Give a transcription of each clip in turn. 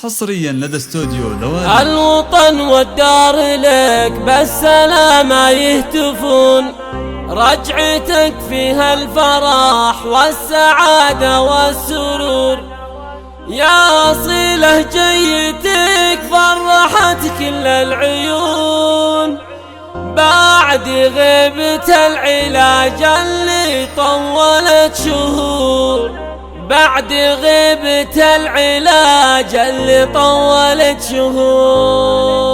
حصريا لدى استوديو لوالي. الوطن والدار لك بالسلامة يهتفون، رجعتك فيها الفرح والسعادة والسرور، يا أصيلة جيتك فرحت كل العيون، بعد غيبة العلاج اللي طولت شهور، بعد غيبة العلاج اللي طولت شهور.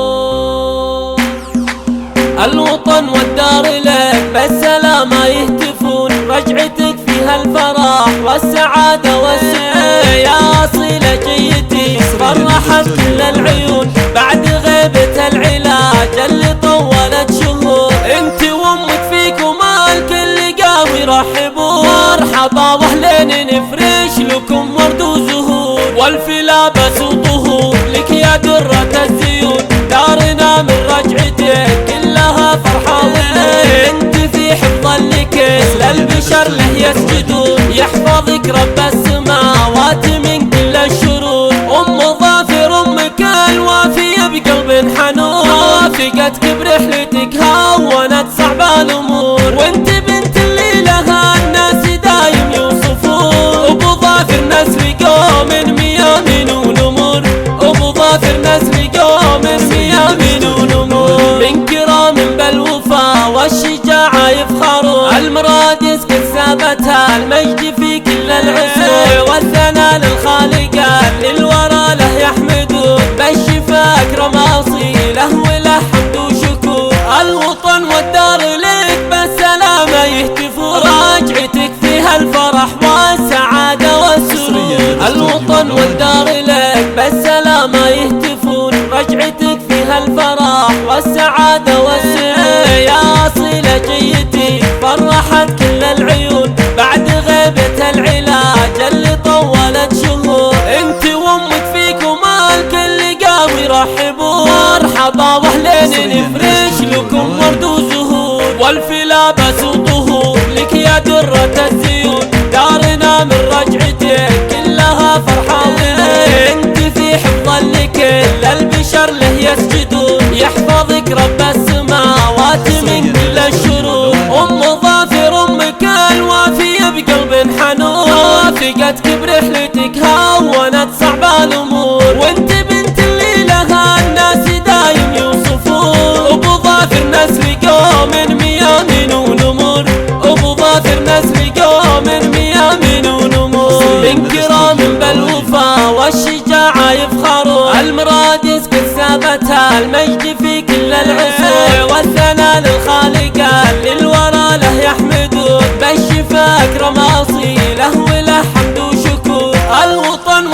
الوطن والدار لك بالسلامة يهتفون، رجعتك فيها الفرح والسعادة والسرور، يا أصيلة جيتي فرحت كل العيون، بعد غيبة العلاج اللي طولت شهور، انت وامك فيكم الكل قام يرحبون، مرحبا واهلين نفرش لكم ورد وزهور، والف لابس وطهور لك يا درة الزيون، دارنا من رجعتك كلها فرحة انت في حفظ الكيس للبشر له يسجدون، يحفظك رب السماوات من كل الشرور، ام ظافر امك الوافية بقلب حنون، وافقتك برحلتك هونت صعب الامور، وانت بنت اللي لها الناس دايم يوصفون، ابو ظافر نسل قوم ميامين ونمور، ابو ظافر نسل قوم ميامين ونمور، من كرام بالوفا والشجاعة يفخرون، المرادس قد ثابتها المجد في كل العصور، والثناء للخالق للورى له يحمدون، بالشفا اكرم اصيله وله حمد وشكور، الوطن والدار لك بالسلامة يهتفون، راجعتك فيها الفرح والسعادة والسرور، الوطن والدار لك بالسلامة يهتفون، رجعتك فيها الفرح والسعادة والسرور، يا أصيلة جيتي فرحت كل العيون، بعد غيبة العلاج اللي طولت شهور، انت وامك فيكم الكل قام يرحبون، مرحبا واهلين نفرش لكم ورد وزهور، والف لابس وطهور لك يا درة الزيون، دارنا من رجعتك كلها فرحة انت في حفظ لكل البشر له يسجدون، يحفظك رب السماوات من كل الشرور، ام ظافر امك الوافية بقلب حنون، وافقتك برحلتك هونت صعب الامور، وانت بنت اللي لها الناس دايم يوصفون، ابو ظافر نسل قوم ميامين ونمور، ابو ظافر نسل قوم ميامين ونمور، من كرام بالوفا والشجاعة يفخرون، المرادس قد ثابتها المجد في كل العصور، والثناء للخالق للورى له يحمدون، بالشفا اكرم اصيله وله حمد وشكور، الوطن